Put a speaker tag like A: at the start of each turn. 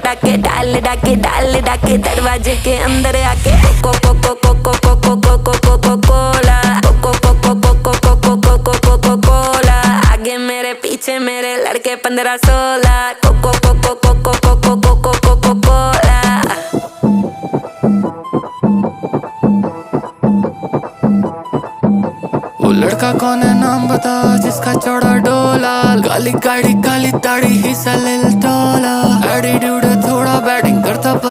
A: डाके डाल डाके डाल डाके दरवाजे के अंदर आके coco coco coco coco coco coco cola coco coco coco coco coco coco cola आगे मेरे पीछे मेरे लड़के 15-16 coco coco coco coco coco coco cola.
B: वो लड़का कौन है नाम बता जिसका चौड़ा डोला, काली गाड़ी काली दाढ़ी हिस्सा ले टोला, एटीट्यूड थोड़ा बैटिंग करता